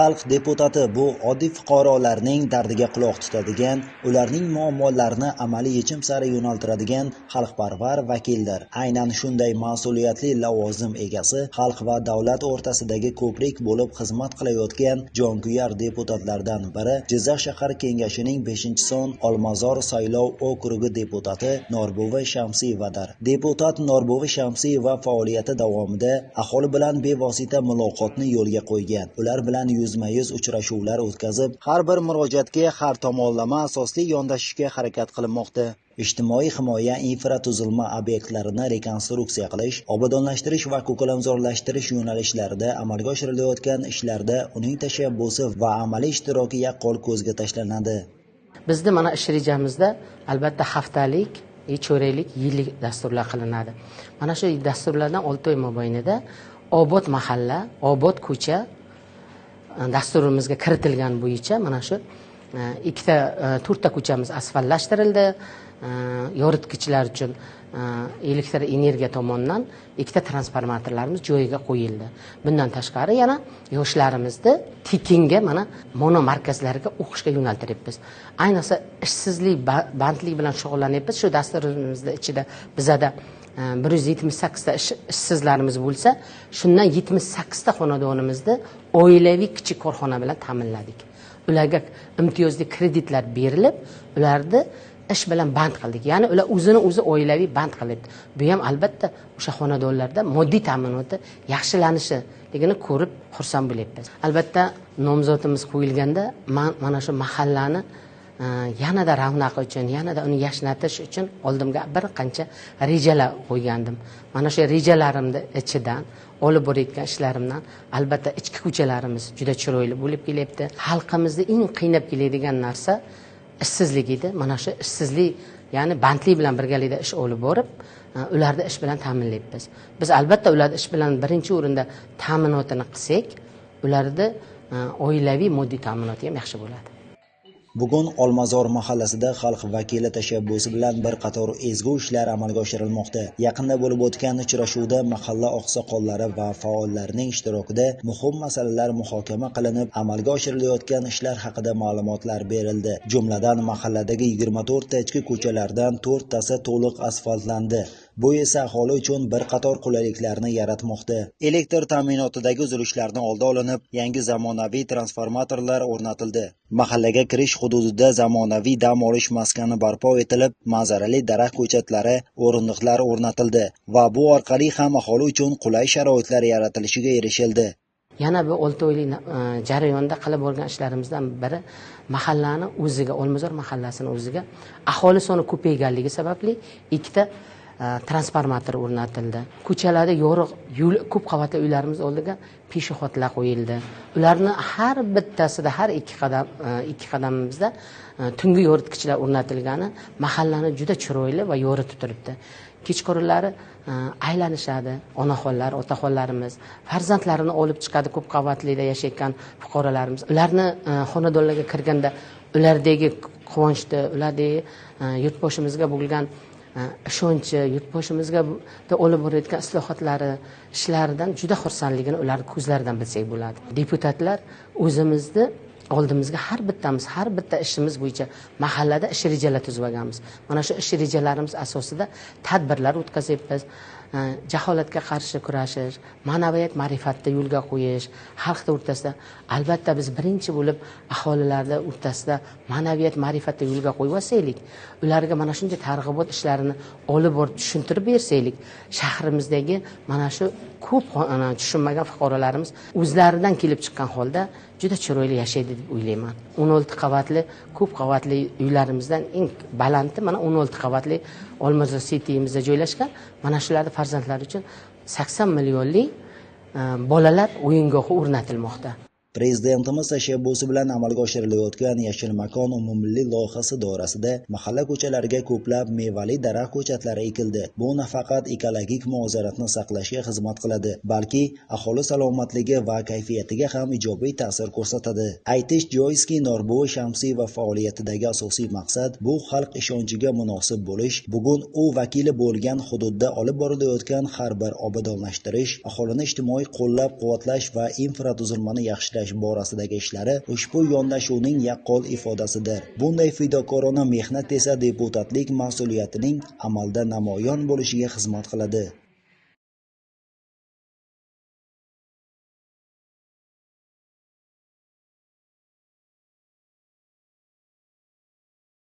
xalq deputati bu oddiy fuqarolarning dardiga quloq tutadigan, ularning muammolarini amaliy yechim sari yo'naltiradigan xalqparvar vakildir. Aynan shunday mas'uliyatli lavozim egasi xalq va davlat o'rtasidagi ko'prik bo'lib xizmat qilayotgan jonkuyar deputatlardan biri Jizzax shahar kengashining 5-son Olmazor saylov okrugi deputati Norbo'va Shamsiyevadir. Deputat Norbo'va Shamsiyeva faoliyati davomida aholi bilan bevosita muloqotni yo'lga qo'ygan. Ular bilan yuzma-yuz uchrashuvlar o'tkazib, har bir murojaatga har tomonlama asosli yondashishga harakat qilinmoqda. Ijtimoiy himoya infratuzilma obyektlarini rekonstruksiya qilish, obodonlashtirish va ko'kalamzorlashtirish yo'nalishlarida amalga oshirilayotgan ishlarda uning tashabbusi va amaliy ishtiroki yaqqol ko'zga tashlanadi. Bizda mana ish rejamizda albatta haftalik, cho'raylik, yillik dasturlar qilinadi. Mana shu dasturlardan 6 oy mobaynida obod mahalla, obod ko'cha dasturimizga kiritilgan bo'yicha mana shu to'rtta ko'chamiz asfaltlashtirildi. Yoritgichlar uchun elektr energiya tomonidan 2 transformatorlarimiz joyiga qo'yildi. Bundan tashqari yana yoshlarimizni tekinga mana mono markazlarga o'qishga yo'naltiryapmiz. Ayniqsa ishsizlik, bandlik bilan shug'ullanyapmiz. Shu dasturimizda ichida bizada 178 ta ishsizlarimiz bo'lsa, shundan 78 ta xonadonimizni oilaviy kichik korxona bilan ta'minladik. Ularga imtiyozli kreditlar berilib, ularni ish bilan band qildik. Ya'ni ular o'zini oilaviy band qilibdi. Bu ham albatta o'sha xonadonlarda moddiy ta'minoti yaxshilanishligini ko'rib xursand bo'lyapmiz. Albatta nomzodimiz qo'yilganda mana shu mahallani yanada ravnaqi uchun, yanada uni yashnatish uchun oldimga bir qancha rejalar qo'ygandim. Mana shu rejalarimni ichidan olib borayotgan ishlarimdan albatta ichki ko'chalarimiz juda chiroyli bo'lib kelyapti. Xalqimizni eng qiynab keladigan narsa ishsizlik edi. Mana shu ishsizlik, ya'ni bandlik bilan birgalikda ish olib borib, ularni ish bilan ta'minlayapmiz. Biz albatta ularni ish bilan birinchi o'rinda ta'minotini qilsak, ularni oilaviy moddiy ta'minoti ham yaxshi bo'ladi. Bugun Olmazor mahallasida xalq vakili tashabbusi bilan bir qator ezgu ishlar amalga oshirilmoqda. Yaqinda bo'lib o'tgan uchrashuvda mahalla oqsoqollari va faollarning ishtirokida muhim masalalar muhokama qilinib, amalga oshirilayotgan ishlar haqida ma'lumotlar berildi. Jumladan mahalladagi 24 ta ichki ko'chalardan 4 tasi to'liq asfaltlandi. Bu esa aholi uchun bir qator qulayliklarni yaratmoqda. Elektr ta'minotidagi uzilishlarni oldi olinib, yangi zamonaviy transformatorlar o'rnatildi. Mahallaga kirish hududida zamonaviy dam olish maskani barpo etilib, manzarali daraxt ko'chatlari, o'rindiqlar o'rnatildi va bu orqali ham aholi uchun qulay sharoitlar yaratilishiga erishildi. Yana bir 6 oylik jarayonda qilib bo'lgan ishlarimizdan biri mahallani o'ziga, Olmazor mahallasini o'ziga aholi soni ko'payganligi sababli 2 ta transformator o'rnatildi. Ko'chalarda yorug' yo'l, ko'p qavatli uylarimiz oldiga peshixotlar qo'yildi. Ularni har bittasida har 2 qadamimizda tungi yoritgichlar o'rnatilgani mahallani juda chiroyli va yoritib turibdi. Kechqurunlari aylanishadi onaxonlar, otaxonlarimiz, farzandlarini olib chiqadi ko'p qavatlida yashayotgan fuqarolarimiz. Ularni xonadonlarga kirganda ulardagi quvonchni, ulardagi yurtboshimizga bo'lgan ishonchi, yurtboshimizga olib borayotgan islohotlari, ishlaridan juda xursandligini ular ko'zlaridan bilsak bo'ladi. Deputatlar o'zimizni oldimizga har bitta ishimiz bo'yicha mahallada ish rejalar tuzib olganmiz. Mana shu ish rejalarimiz asosida tadbirlar o'tkazyapmiz. Jaholatga qarshi kurashish, ma'naviyat ma'rifatni yo'lga qo'yish, xalqlar o'rtasida albatta biz birinchi bo'lib aholilarda o'rtasida ma'naviyat ma'rifatni yo'lga qo'yib olsaylik, ularga mana shunday targ'ibot ishlarini olib borib tushuntirib bersaylik, shahrimizdagi mana shu ko'p tushunmagan fuqarolarimiz o'zlaridan kelib chiqqan holda juda chiroyli yashaydi deb o'ylayman. 16 qavatli, ko'p qavatli uylarimizdan eng balandi mana 16 qavatli Olmazor City'imizda joylashgan. Mana shularni farzandlar uchun 80 millionlik bolalar o'yingohi o'rnatilmoqda. Prezidentimiz tashabbusi bilan amalga oshirilayotgan Yashil makon umummilliy loyihasi doirasida mahalla ko'chalariga ko'plab mevali daraxt ko'chatlari ekildi. Bu nafaqat ekologik muvozanatni saqlashga xizmat qiladi, balki aholi salomatligi va kayfiyatiga ham ijobiy ta'sir ko'rsatadi. Aytish joizki, Norbo'va Shamsiyeva faoliyatidagi asosiy maqsad bu xalq ishonchiga munosib bo'lish. Bugun u vakili bo'lgan hududda olib borilayotgan har bir obodonlashtirish, aholini ijtimoiy qo'llab-quvvatlash va infratuzilmani yaxshilash ta'minlash borasidagi ishlari ushbu yondashuvning yaqqol ifodasidir. Bunday fidokorona mehnat esa deputatlik mas'uliyatining amalda namoyon bo'lishiga xizmat qiladi.